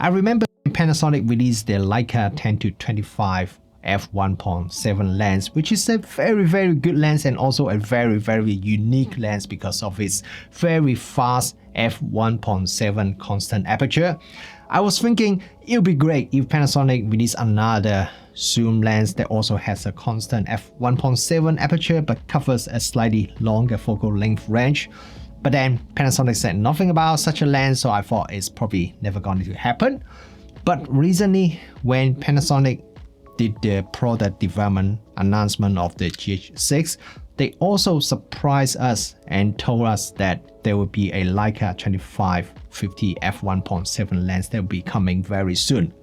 I remember Panasonic released their Leica 10-25 f1.7 lens, which is a very good lens and also a very unique lens because of its very fast f1.7 constant aperture. I was thinking it would be great if Panasonic released another zoom lens that also has a constant f1.7 aperture but covers a slightly longer focal length range. But then Panasonic said nothing about such a lens, so I thought it's probably never going to happen. But recently, when Panasonic did the product development announcement of the GH6, they also surprised us and told us that there will be a Leica 25-50 f1.7 lens that will be coming very soon.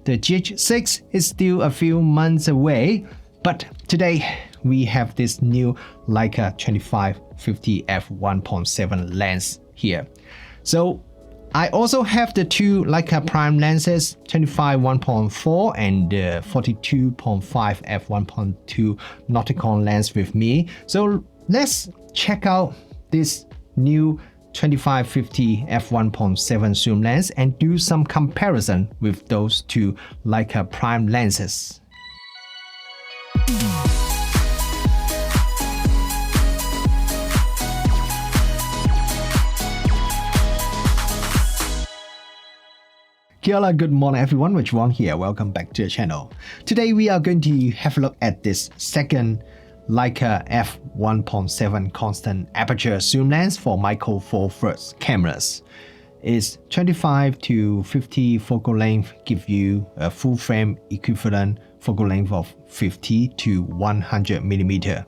The GH6 is still a few months away, but today we have this new Leica 25-50 f1.7 lens here. So I also have the two Leica prime lenses, 25 1.4 and 42.5 f1.2 Nocticron lens with me. So let's check out this new 25-50 f1.7 zoom lens and do some comparison with those two Leica prime lenses. Kia ora, good morning everyone, Rich Wong here, welcome back to the channel. Today we are going to have a look at this second Leica f1.7 constant aperture zoom lens for micro four thirds cameras. Its 25-50 focal length give you a full frame equivalent focal length of 50-100 mm.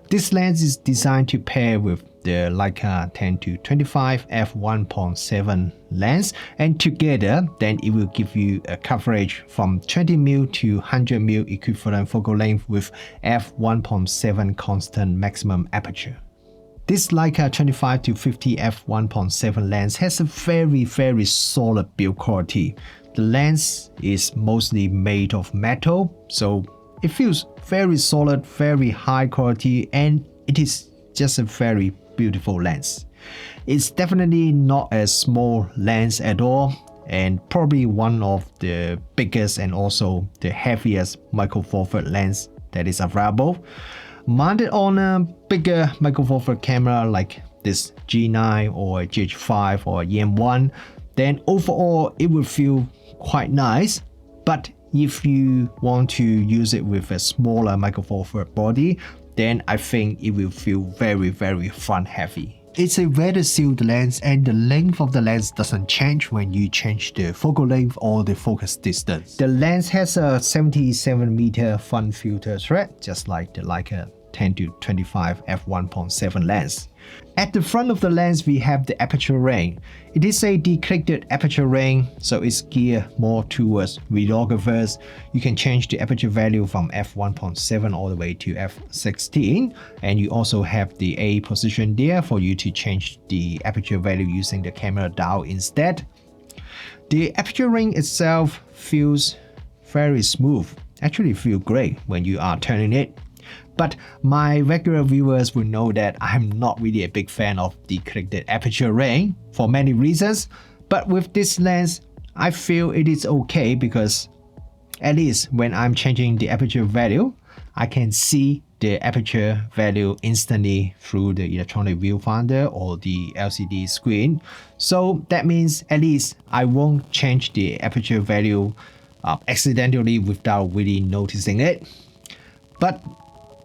This lens is designed to pair with the Leica 10-25 f1.7 lens, and together then it will give you a coverage from 20mm to 100mm equivalent focal length with f1.7 constant maximum aperture. This Leica 25-50 f1.7 lens has a very solid build quality. The lens is mostly made of metal, so it feels very solid, very high quality, and it is just a very beautiful lens. It's definitely not a small lens at all, and probably one of the biggest and also the heaviest micro four thirds lens that is available. Mounted on a bigger micro four thirds camera like this G9 or GH5 or EM1, then overall it will feel quite nice. But if you want to use it with a smaller micro four thirds body, then I think it will feel very front heavy. It's a weather sealed lens, and the length of the lens doesn't change when you change the focal length or the focus distance. The lens has a 77mm front filter thread, just like the Leica 10-25 f1.7 lens. At the front of the lens we have the aperture ring. It is a declicked aperture ring, so it's geared more towards videographers. You can change the aperture value from f1.7 all the way to f16, and you also have the A position there for you to change the aperture value using the camera dial instead. The aperture ring itself feels very smooth, actually feels great when you are turning it. But my regular viewers will know that I'm not really a big fan of the declicked aperture ring for many reasons. But with this lens, I feel it is okay because at least when I'm changing the aperture value, I can see the aperture value instantly through the electronic viewfinder or the LCD screen. So that means at least I won't change the aperture value accidentally without really noticing it. But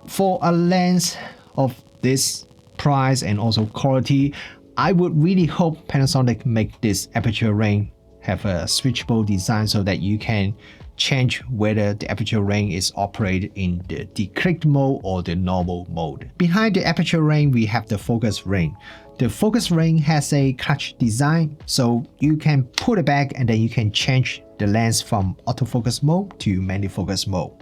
for a lens of this price and also quality, I would really hope Panasonic make this aperture ring have a switchable design so that you can change whether the aperture ring is operated in the declicked mode or the normal mode. Behind the aperture ring we have the focus ring. The focus ring has a clutch design, so you can pull it back and then you can change the lens from autofocus mode to manual focus mode.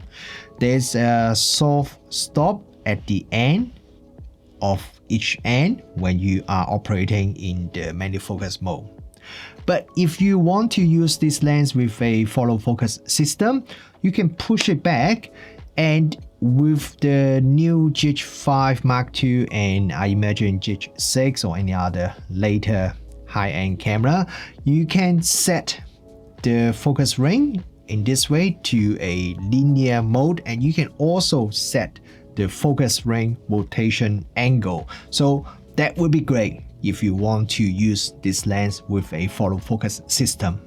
There's a soft stop at the end of each end when you are operating in the manual focus mode. But if you want to use this lens with a follow focus system, you can push it back, and with the new GH5 Mark II and I imagine GH6 or any other later high-end camera, you can set the focus ring in this way to a linear mode, and you can also set the focus ring rotation angle. So that would be great if you want to use this lens with a follow focus system.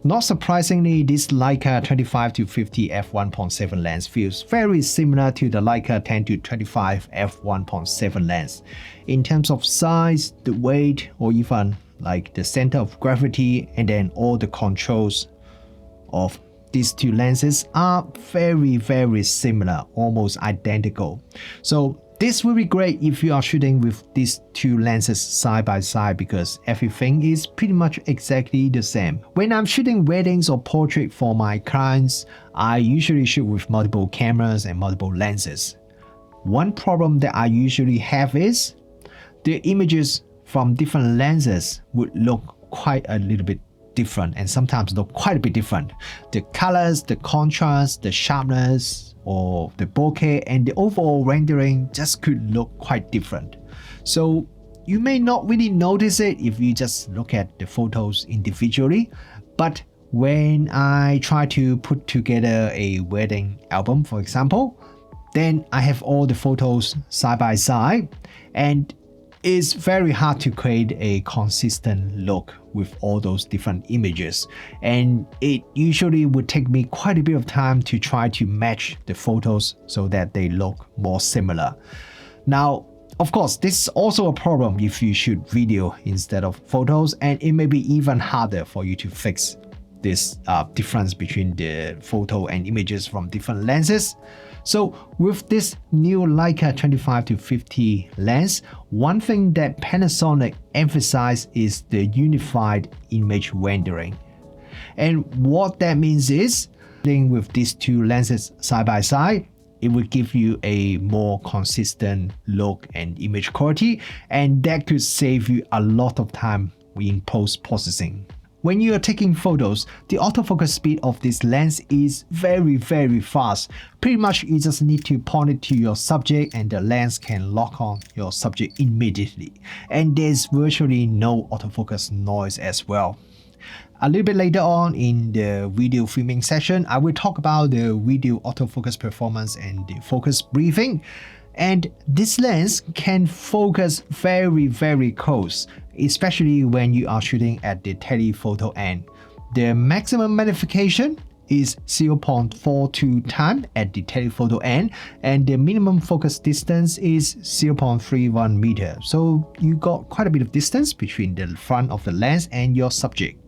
Not surprisingly, this Leica 25-50 f1.7 lens feels very similar to the Leica 10-25 f1.7 lens. In terms of size, the weight, or even like the center of gravity, and then all the controls of these two lenses are very similar, almost identical. So this will be great if you are shooting with these two lenses side by side because everything is pretty much exactly the same. When I'm shooting weddings or portrait for my clients, I usually shoot with multiple cameras and multiple lenses. One problem that I usually have is the images from different lenses would look quite a little bit different and sometimes look quite a bit different. The colors, the contrast, the sharpness, or the bokeh, and the overall rendering just could look quite different. So you may not really notice it if you just look at the photos individually, but when I try to put together a wedding album, for example, then I have all the photos side by side, and it's very hard to create a consistent look with all those different images, and it usually would take me quite a bit of time to try to match the photos so that they look more similar. Now, of course, this is also a problem if you shoot video instead of photos, and it may be even harder for you to fix this difference between the photo and images from different lenses. So with this new Leica 25-50 lens, one thing that Panasonic emphasized is the unified image rendering. And what that means is, with these two lenses side by side, it would give you a more consistent look and image quality, and that could save you a lot of time in post-processing. When you are taking photos, the autofocus speed of this lens is very fast. Pretty much you just need to point it to your subject and the lens can lock on your subject immediately. And there's virtually no autofocus noise as well. A little bit later on in the video filming session, I will talk about the video autofocus performance and the focus briefing. And this lens can focus very close, especially when you are shooting at the telephoto end. The maximum magnification is 0.42 times at the telephoto end, and the minimum focus distance is 0.31 meter. So you got quite a bit of distance between the front of the lens and your subject.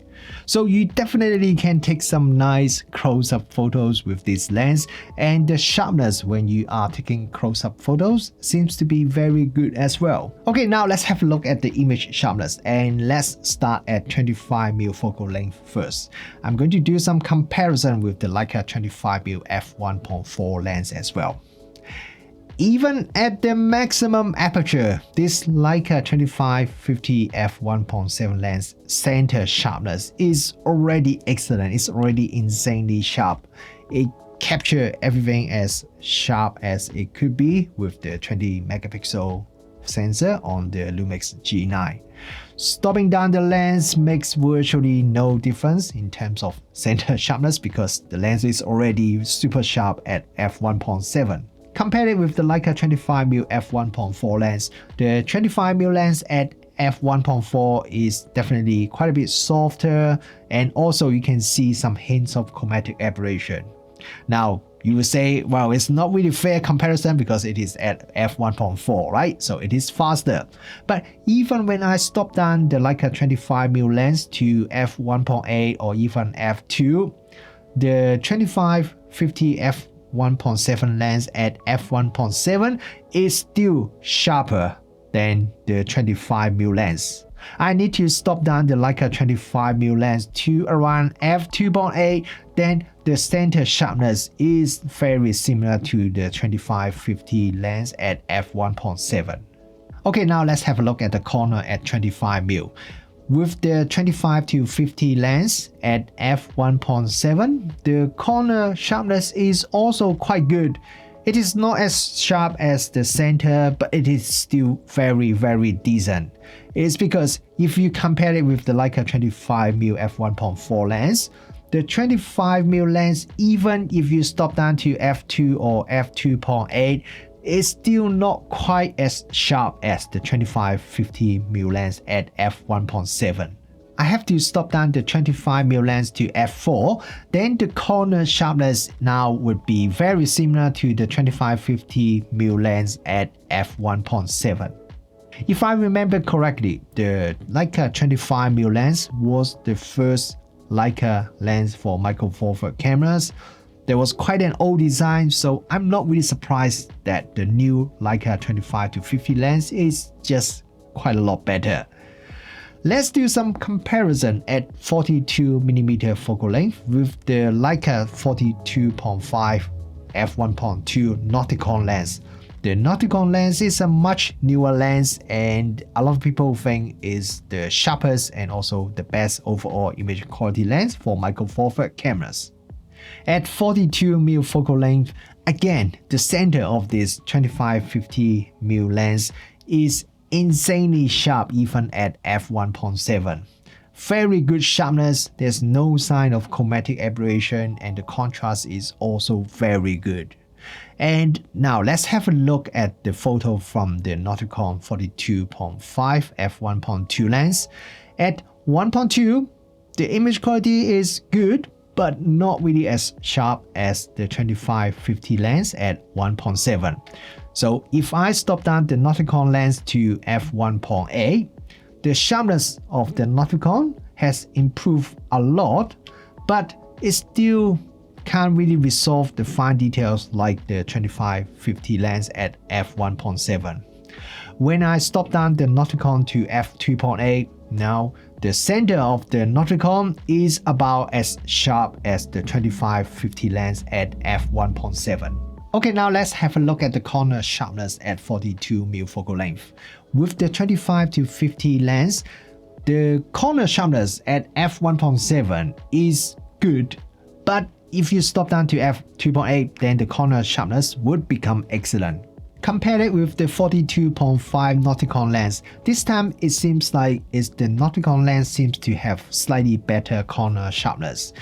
So you definitely can take some nice close-up photos with this lens, and the sharpness when you are taking close-up photos seems to be very good as well. Okay, now let's have a look at the image sharpness, and let's start at 25mm focal length first. I'm going to do some comparison with the Leica 25mm f1.4 lens as well. Even at the maximum aperture, this Leica 25-50 f1.7 lens center sharpness is already excellent. It's already insanely sharp. It captures everything as sharp as it could be with the 20 megapixel sensor on the Lumix G9. Stopping down the lens makes virtually no difference in terms of center sharpness because the lens is already super sharp at f1.7. Compare it with the Leica 25mm f1.4 lens. The 25mm lens at f1.4 is definitely quite a bit softer, and also you can see some hints of chromatic aberration. Now, you will say, well, it's not really fair comparison because it is at f1.4, right? So it is faster. But even when I stop down the Leica 25mm lens to f1.8 or even f2, the 25-50 f1.7 lens at f1.7 is still sharper than the 25mm lens. I need to stop down the Leica 25mm lens to around f2.8, then the center sharpness is very similar to the 25-50 lens at f1.7. Okay, now let's have a look at the corner at 25mm. With the 25-50 lens at f1.7, the corner sharpness is also quite good. It is not as sharp as the center, but it is still very decent. It's because if you compare it with the Leica 25mm f1.4 lens, the 25mm lens, even if you stop down to f2 or f2.8, is still not quite as sharp as the 25-50mm lens at f1.7. I have to stop down the 25mm lens to f4, then the corner sharpness now would be very similar to the 25-50mm lens at f1.7. If I remember correctly, the Leica 25mm lens was the first Leica lens for micro four thirds cameras. There was quite an old design, so I'm not really surprised that the new Leica 25-50 lens is just quite a lot better. Let's do some comparison at 42mm focal length with the Leica 42.5 f1.2 Nocticron lens. The Nocticron lens is a much newer lens and a lot of people think is the sharpest and also the best overall image quality lens for micro four thirds cameras. At 42mm focal length, again, the center of this 25-50mm lens is insanely sharp even at f1.7. Very good sharpness, there's no sign of chromatic aberration and the contrast is also very good. And now let's have a look at the photo from the Nocticron 42.5 f1.2 lens. At 1.2, the image quality is good, but not really as sharp as the 25-50 lens at 1.7. So if I stop down the Nocticron lens to f1.8, the sharpness of the Nocticron has improved a lot, but it still can't really resolve the fine details like the 25-50 lens at f1.7. When I stop down the Nocticron to f2.8, now the center of the Nocticron is about as sharp as the 25-50 lens at f1.7. Okay, now let's have a look at the corner sharpness at 42mm focal length. With the 25-50 lens, the corner sharpness at f1.7 is good, but if you stop down to f2.8, then the corner sharpness would become excellent. Compare it with the 42.5 Nocticron lens. This time it seems like the Nocticron lens seems to have slightly better corner sharpness.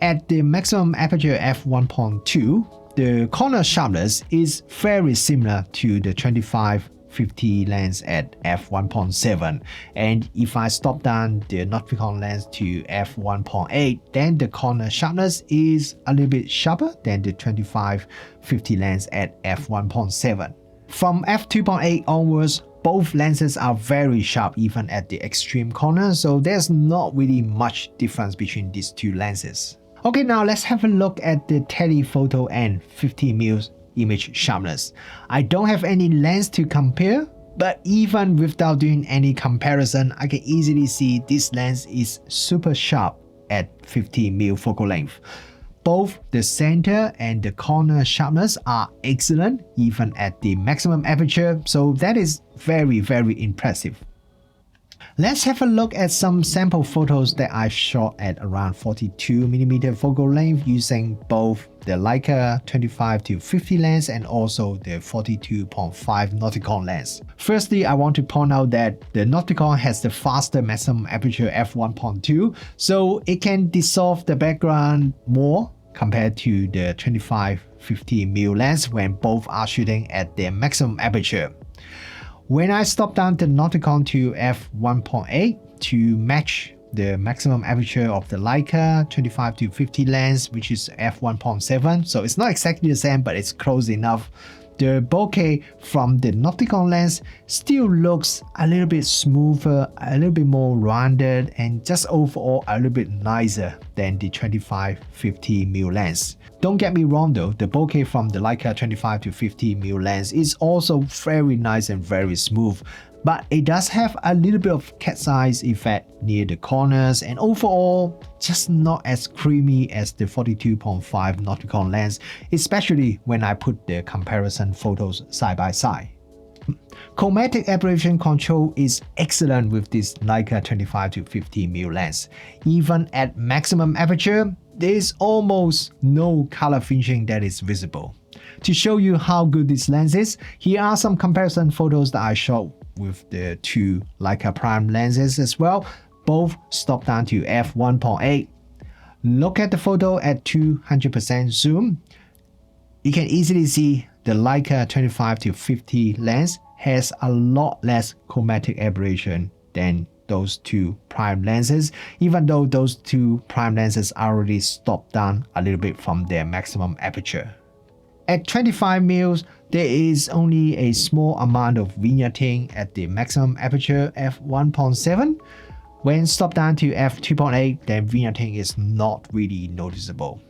At the maximum aperture f1.2, the corner sharpness is very similar to the 25-50 lens at f1.7, and if I stop down the Nocticron lens to f1.8, then the corner sharpness is a little bit sharper than the 25-50 lens at f1.7. From f2.8 onwards, both lenses are very sharp even at the extreme corner, so there's not really much difference between these two lenses. Okay, now let's have a look at the telephoto and 50mm image sharpness. I don't have any lens to compare, but even without doing any comparison, I can easily see this lens is super sharp at 50mm focal length. Both the center and the corner sharpness are excellent even at the maximum aperture, so that is very impressive. Let's have a look at some sample photos that I've shot at around 42mm focal length using both the Leica 25-50 lens and also the 42.5 Nocticron lens. Firstly, I want to point out that the Nocticron has the faster maximum aperture f1.2, so it can dissolve the background more compared to the 25-50mm lens when both are shooting at their maximum aperture. When I stop down the Nocticron to f1.8 to match the maximum aperture of the Leica 25-50 lens, which is f1.7, so it's not exactly the same, but it's close enough, the bokeh from the Nocticron lens still looks a little bit smoother, a little bit more rounded, and just overall a little bit nicer than the 25-50mm lens. Don't get me wrong though, the bokeh from the Leica 25-50mm lens is also very nice and very smooth, but it does have a little bit of cat's eyes effect near the corners and overall just not as creamy as the 42.5 Nocticron lens, especially when I put the comparison photos side by side. Chromatic aberration control is excellent with this Leica 25-50mm lens. Even at maximum aperture, there is almost no color finishing that is visible. To show you how good this lens is, here are some comparison photos that I shot with the two Leica Prime lenses as well, both stopped down to f1.8. Look at the photo at 200% zoom. You can easily see the Leica 25-50 lens has a lot less chromatic aberration than those two prime lenses, even though those two prime lenses are already stopped down a little bit from their maximum aperture. At 25mm, there is only a small amount of vignetting at the maximum aperture f1.7. When stopped down to f2.8, then vignetting is not really noticeable.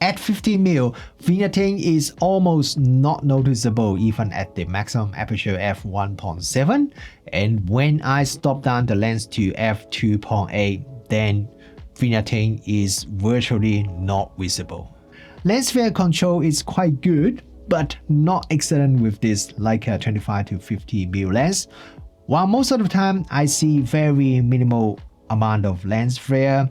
At 50mm, vignetting is almost not noticeable even at the maximum aperture f1.7, and when I stop down the lens to f2.8, then vignetting is virtually not visible. Lens flare control is quite good, but not excellent with this Leica 25-50mm lens. While most of the time I see very minimal amount of lens flare,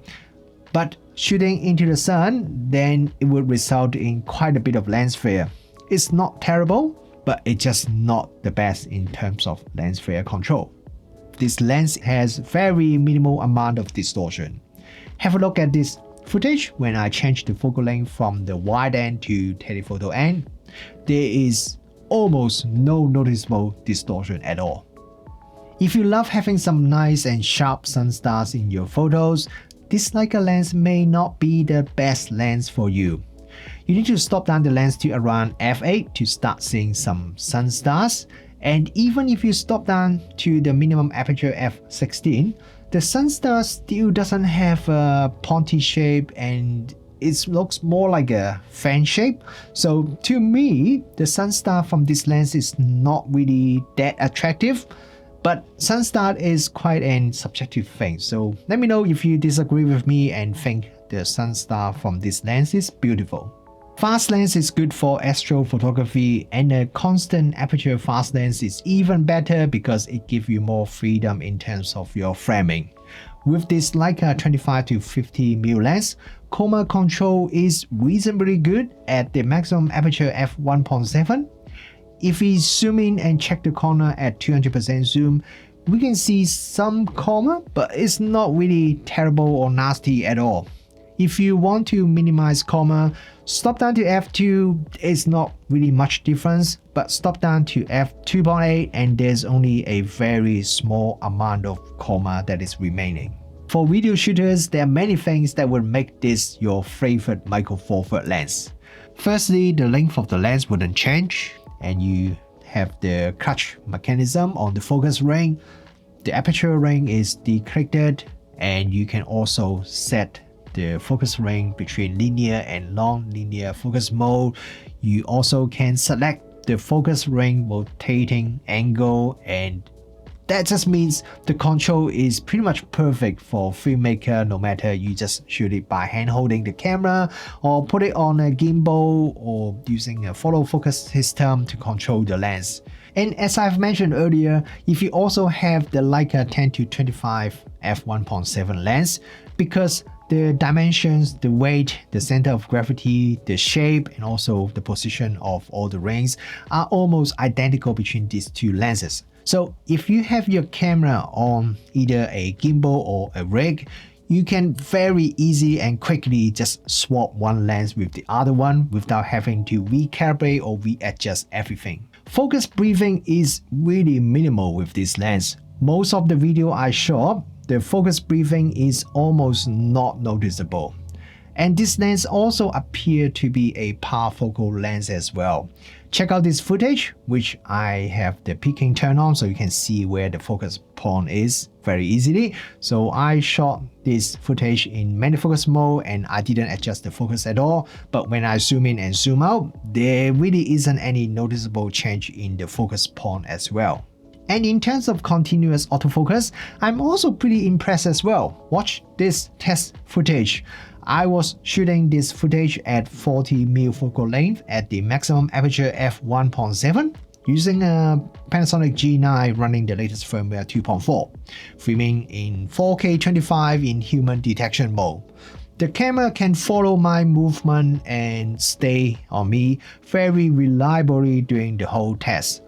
but shooting into the sun, then it would result in quite a bit of lens flare. It's not terrible, but it's just not the best in terms of lens flare control. This lens has very minimal amount of distortion. Have a look at this footage when I change the focal length from the wide end to telephoto end. There is almost no noticeable distortion at all. If you love having some nice and sharp sun stars in your photos, this Leica lens may not be the best lens for you. You need to stop down the lens to around f8 to start seeing some sun stars, and even if you stop down to the minimum aperture f16, the sun star still doesn't have a pointy shape and it looks more like a fan shape. So to me, the sun star from this lens is not really that attractive. But sun star is quite a subjective thing, so let me know if you disagree with me and think the sun star from this lens is beautiful. Fast lens is good for astrophotography, and a constant aperture fast lens is even better because it gives you more freedom in terms of your framing. With this Leica 25-50mm lens, Coma control is reasonably good at the maximum aperture f1.7. If we zoom in and check the corner at 200% zoom, we can see some Coma, but it's not really terrible or nasty at all. If you want to minimize Coma, stop down to f2, it's not really much difference, but stop down to f2.8 and there's only a very small amount of Coma that is remaining. For video shooters, there are many things that will make this your favorite Micro Four Thirds lens. Firstly, the length of the lens wouldn't change, and you have the clutch mechanism on the focus ring. The aperture ring is decorrected, and you can also set the focus ring between linear and non-linear focus mode. You also can select the focus ring rotating angle, and that just means the control is pretty much perfect for filmmaker, no matter you just shoot it by hand holding the camera or put it on a gimbal or using a follow focus system to control the lens. And as I've mentioned earlier, if you also have the Leica 10-25 f1.7 lens, because the dimensions, the weight, the center of gravity, the shape, and also the position of all the rings are almost identical between these two lenses. So if you have your camera on either a gimbal or a rig, you can very easily and quickly just swap one lens with the other one without having to recalibrate or readjust everything. Focus breathing is really minimal with this lens. Most of the video I shot, the focus breathing is almost not noticeable. And this lens also appears to be a parfocal lens as well. Check out this footage, which I have the peaking turned on so you can see where the focus point is very easily. So I shot this footage in manual focus mode and I didn't adjust the focus at all. But when I zoom in and zoom out, there really isn't any noticeable change in the focus point as well. And in terms of continuous autofocus, I'm also pretty impressed as well. Watch this test footage. I was shooting this footage at 40mm focal length at the maximum aperture f1.7 using a Panasonic G9 running the latest firmware 2.4, filming in 4K 25 in human detection mode. The camera can follow my movement and stay on me very reliably during the whole test.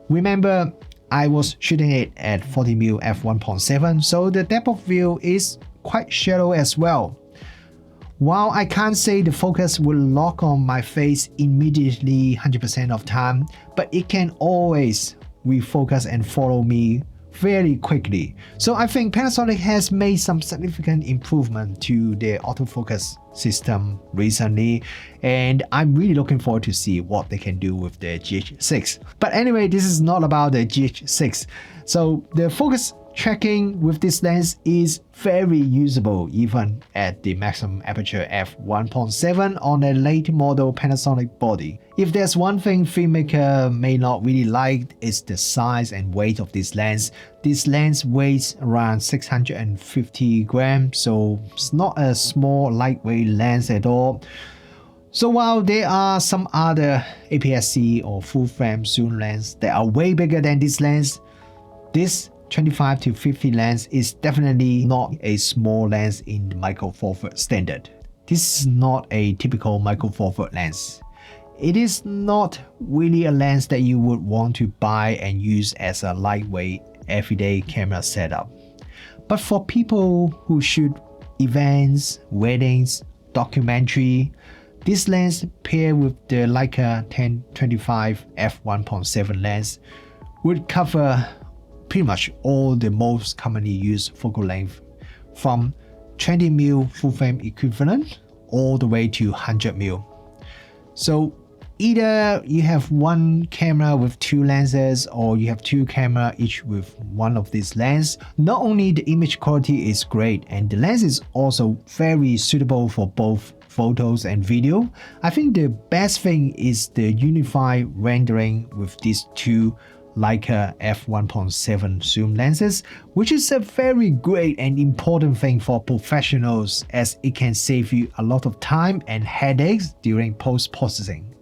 Remember, I was shooting it at 40mm f1.7, so the depth of field is quite shallow as well. While I can't say the focus will lock on my face immediately 100% of time, but it can always refocus and follow me very quickly. So I think Panasonic has made some significant improvement to their autofocus system recently, and I'm really looking forward to see what they can do with the GH6. But anyway, this is not about the GH6. So the focus tracking with this lens is very usable even at the maximum aperture f1.7 on a late model Panasonic body. If there's one thing filmmaker may not really like, it's the size and weight of this lens. This lens weighs around 650 grams, so it's not a small lightweight lens at all. So while there are some other APS-C or full frame zoom lenses that are way bigger than this lens, this 25-50 lens is definitely not a small lens in the micro four thirds standard. This is not a typical micro four thirds lens. It is not really a lens that you would want to buy and use as a lightweight everyday camera setup. But for people who shoot events, weddings, documentary, this lens paired with the Leica 10-25 f1.7 lens would cover pretty much all the most commonly used focal length, from 20mm full frame equivalent all the way to 100mm. So either you have one camera with two lenses, or you have two cameras each with one of these lenses. Not only the image quality is great, and the lens is also very suitable for both photos and video. I think the best thing is the unified rendering with these two Leica f1.7 zoom lenses, which is a very great and important thing for professionals, as it can save you a lot of time and headaches during post-processing.